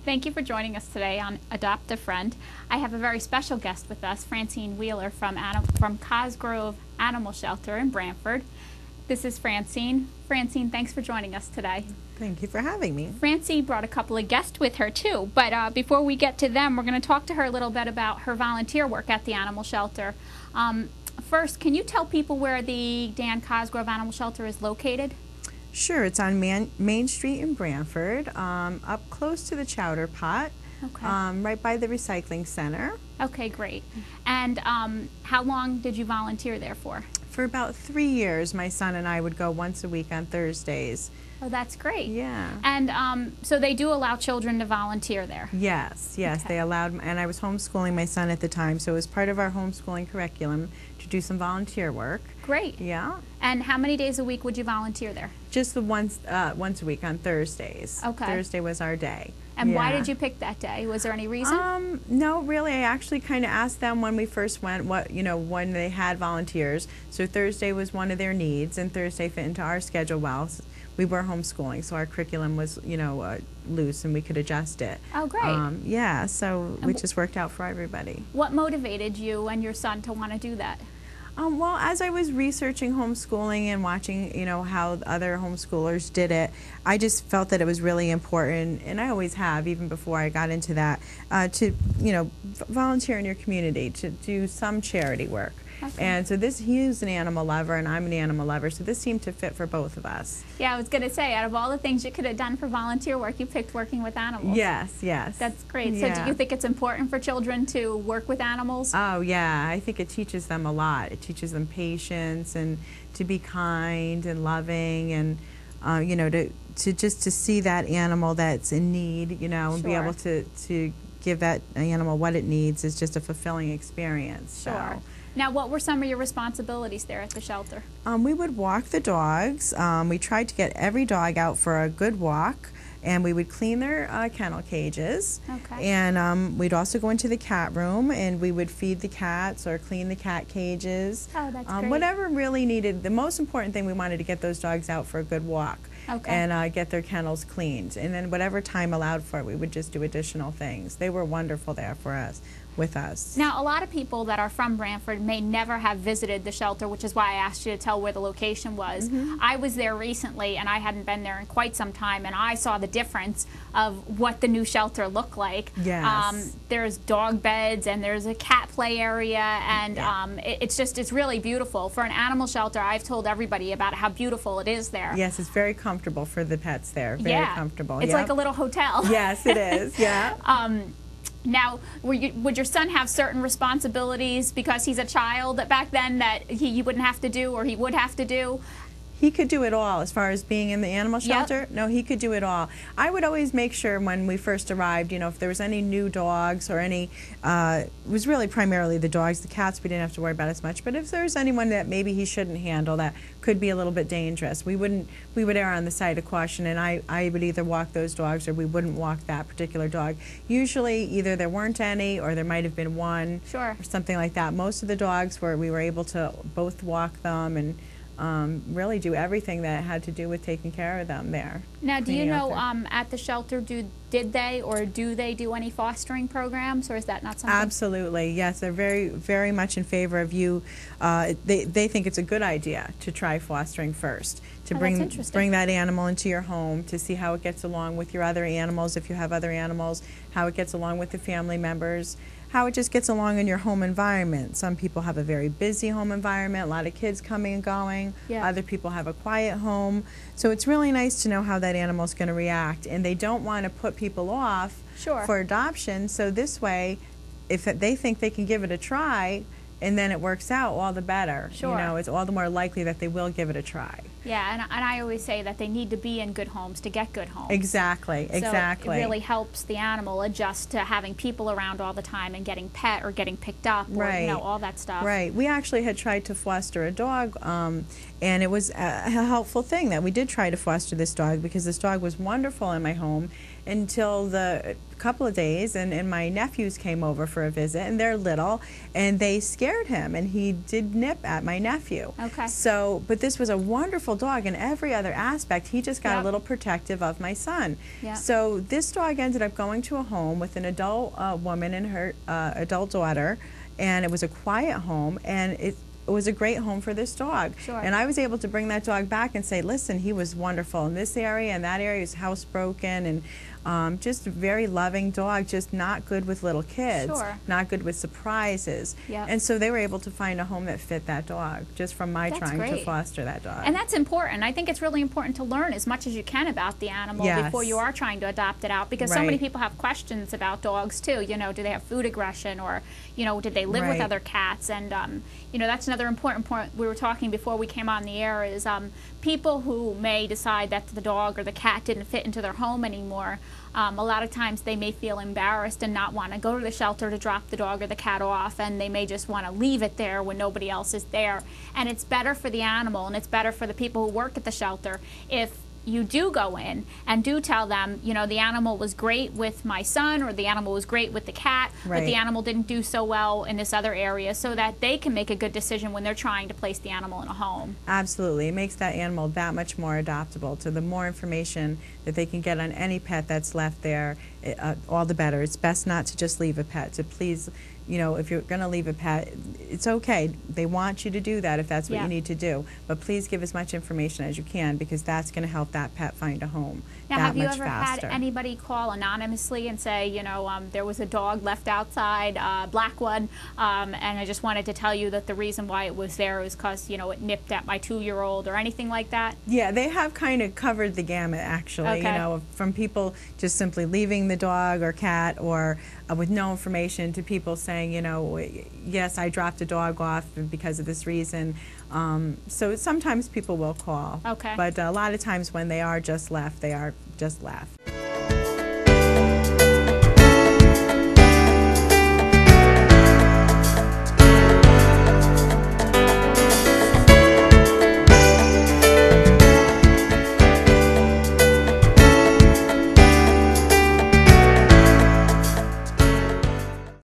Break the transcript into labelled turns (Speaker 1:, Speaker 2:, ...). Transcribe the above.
Speaker 1: Thank you for joining us today on Adopt a Friend. I have a very special guest with us, Francine Wheeler from Cosgrove Animal Shelter in Brantford. This is Francine. Francine, thanks for joining us today.
Speaker 2: Thank you for having me.
Speaker 1: Francine brought a couple of guests with her too, but before we get to them, we're going to talk to her a little bit about her volunteer work at the animal shelter. First, can you tell people where the Dan Cosgrove Animal Shelter is located?
Speaker 2: Sure, it's on Main Street in Brantford, up close to the Chowder Pot,
Speaker 1: Okay.
Speaker 2: right by the recycling center.
Speaker 1: Okay, great. And how long did you volunteer there for?
Speaker 2: For about 3 years, my son and I would go once a week on Thursdays.
Speaker 1: Oh, that's great.
Speaker 2: Yeah.
Speaker 1: And so they do allow children to volunteer there?
Speaker 2: Yes, yes,
Speaker 1: Okay.
Speaker 2: they allowed, and I was homeschooling my son at the time, so it was part of our homeschooling curriculum to do some volunteer work.
Speaker 1: Great.
Speaker 2: Yeah.
Speaker 1: And how many days a week would you volunteer there?
Speaker 2: Just the once a week on Thursdays.
Speaker 1: Okay.
Speaker 2: Thursday was our day.
Speaker 1: And why
Speaker 2: Yeah.
Speaker 1: did you pick that day? Was there any reason?
Speaker 2: No, really. I actually kind of asked them when we first went when they had volunteers. So Thursday was one of their needs, and Thursday fit into our schedule well. We were homeschooling, so our curriculum was, loose, and we could adjust it.
Speaker 1: Oh, great.
Speaker 2: Yeah, so it just worked out for everybody.
Speaker 1: What motivated you and your son to want to do that?
Speaker 2: Well, as I was researching homeschooling and watching, how other homeschoolers did it, I just felt that it was really important, and I always have, even before I got into that, to, volunteer in your community, to do some charity work. Okay. And so he's an animal lover, and I'm an animal lover, so this seemed to fit for both of us.
Speaker 1: Yeah, I was going to say, out of all the things you could have done for volunteer work, you picked working with animals.
Speaker 2: Yes, yes.
Speaker 1: That's great.
Speaker 2: Yeah.
Speaker 1: So do you think it's important for children to work with animals?
Speaker 2: Oh, yeah. I think it teaches them a lot. It teaches them patience and to be kind and loving and, to see that animal that's in need, and be able to give that animal what it needs is just a fulfilling experience.
Speaker 1: Sure.
Speaker 2: So.
Speaker 1: Now, what were some of your responsibilities there at the shelter?
Speaker 2: We would walk the dogs. We tried to get every dog out for a good walk, and we would clean their kennel cages.
Speaker 1: Okay.
Speaker 2: And we'd also go into the cat room, and we would feed the cats or clean the cat cages.
Speaker 1: Oh, that's great.
Speaker 2: Whatever really needed. The most important thing, we wanted to get those dogs out for a good walk.
Speaker 1: Okay.
Speaker 2: And get their kennels cleaned. And then whatever time allowed for it, we would just do additional things. They were wonderful there for us. With us.
Speaker 1: Now, a lot of people that are from Brantford may never have visited the shelter, which is why I asked you to tell where the location was.
Speaker 2: Mm-hmm.
Speaker 1: I was there recently, and I hadn't been there in quite some time, and I saw the difference of what the new shelter looked like.
Speaker 2: Yes.
Speaker 1: There's dog beds, and there's a cat play area, and
Speaker 2: yeah.
Speaker 1: It's really beautiful. For an animal shelter, I've told everybody about how beautiful it is there.
Speaker 2: Yes, it's very comfortable for the pets there. Very comfortable.
Speaker 1: It's like a little hotel.
Speaker 2: Yes, it is. Yeah.
Speaker 1: Now, would your son have certain responsibilities because he's a child back then that he wouldn't have to do or he would have to do?
Speaker 2: He could do it all as far as being in the animal shelter. Yep. No, he could do it all. I would always make sure when we first arrived, if there was any new dogs or any, it was really primarily the dogs. The cats we didn't have to worry about as much. But if there was anyone that maybe he shouldn't handle that could be a little bit dangerous, we would err on the side of caution, and I would either walk those dogs or we wouldn't walk that particular dog. Usually either there weren't any or there might have been one.
Speaker 1: Sure. Or
Speaker 2: something like that. Most of the dogs we were able to both walk them and really do everything that had to do with taking care of them there.
Speaker 1: Now, do you know at the shelter, did they or do they do any fostering programs, or is that not something?
Speaker 2: Absolutely, yes. They're very, very much in favor of you. They think it's a good idea to try fostering first, to bring that animal into your home, to see how it gets along with your other animals, if you have other animals, how it gets along with the family members, how it just gets along in your home environment. Some people have a very busy home environment, a lot of kids coming and going.
Speaker 1: Yeah.
Speaker 2: Other people have a quiet home. So it's really nice to know how that animal's going to react. And they don't want to put people off for adoption. So this way, if they think they can give it a try, and then it works out, all the better.
Speaker 1: Sure.
Speaker 2: It's all the more likely that they will give it a try.
Speaker 1: Yeah, and I always say that they need to be in good homes to get good homes.
Speaker 2: Exactly, exactly.
Speaker 1: So it really helps the animal adjust to having people around all the time and getting pet or getting picked up or all that stuff.
Speaker 2: Right. We actually had tried to foster a dog, and it was a helpful thing that we did try to foster this dog because this dog was wonderful in my home, until the couple of days, and my nephews came over for a visit, and they're little, and they scared him, and he did nip at my nephew.
Speaker 1: Okay.
Speaker 2: So, but this was a wonderful dog in every other aspect. He just got
Speaker 1: Yep.
Speaker 2: a little protective of my son.
Speaker 1: Yep.
Speaker 2: So this dog ended up going to a home with an adult woman and her adult daughter, and it was a quiet home, and it was a great home for this dog.
Speaker 1: Sure.
Speaker 2: And I was able to bring that dog back and say, listen, he was wonderful in this area, and that area is housebroken, and just a very loving dog, just not good with little kids,
Speaker 1: Sure.
Speaker 2: not good with surprises.
Speaker 1: Yep.
Speaker 2: And so they were able to find a home that fit that dog, just from my
Speaker 1: That's
Speaker 2: trying to
Speaker 1: great.
Speaker 2: foster that dog.
Speaker 1: And that's important. I think it's really important to learn as much as you can about the animal
Speaker 2: Yes.
Speaker 1: before you are trying to adopt it out, because so many
Speaker 2: Right.
Speaker 1: people have questions about dogs too. You know, do they have food aggression, or, you know, did they live with
Speaker 2: Right.
Speaker 1: other cats? And, you know, that's another important point we were talking before we came on the air is people who may decide that the dog or the cat didn't fit into their home anymore. A lot of times they may feel embarrassed and not want to go to the shelter to drop the dog or the cat off, and they may just want to leave it there when nobody else is there. And it's better for the animal, and it's better for the people who work at the shelter if you do go in and do tell them, you know, the animal was great with my son, or the animal was great with the cat, but the
Speaker 2: Right.
Speaker 1: animal didn't do so well in this other area, so that they can make a good decision when they're trying to place the animal in a home.
Speaker 2: Absolutely. It makes that animal that much more adoptable. So the more information that they can get on any pet that's left there, all the better. It's best not to just leave a pet. So please, you know, if you're going to leave a pet, it's okay. They want you to do that if that's what
Speaker 1: Yeah.
Speaker 2: you need to do. But please give as much information as you can, because that's going to help that pet find a home
Speaker 1: Now,
Speaker 2: that
Speaker 1: have you
Speaker 2: much
Speaker 1: ever
Speaker 2: faster.
Speaker 1: had anybody call anonymously and say, you know, there was a dog left outside, black one, and I just wanted to tell you that the reason why it was there was because, you know, it nipped at my 2-year-old, or anything like that?
Speaker 2: Yeah, they have kind of covered the gamut, actually,
Speaker 1: Okay.
Speaker 2: you know, from people just simply leaving the dog or cat, or with no information, to people saying, you know, yes, I dropped a dog off because of this reason. So sometimes people will call.
Speaker 1: Okay.
Speaker 2: But a lot of times when they are just left, they are just left.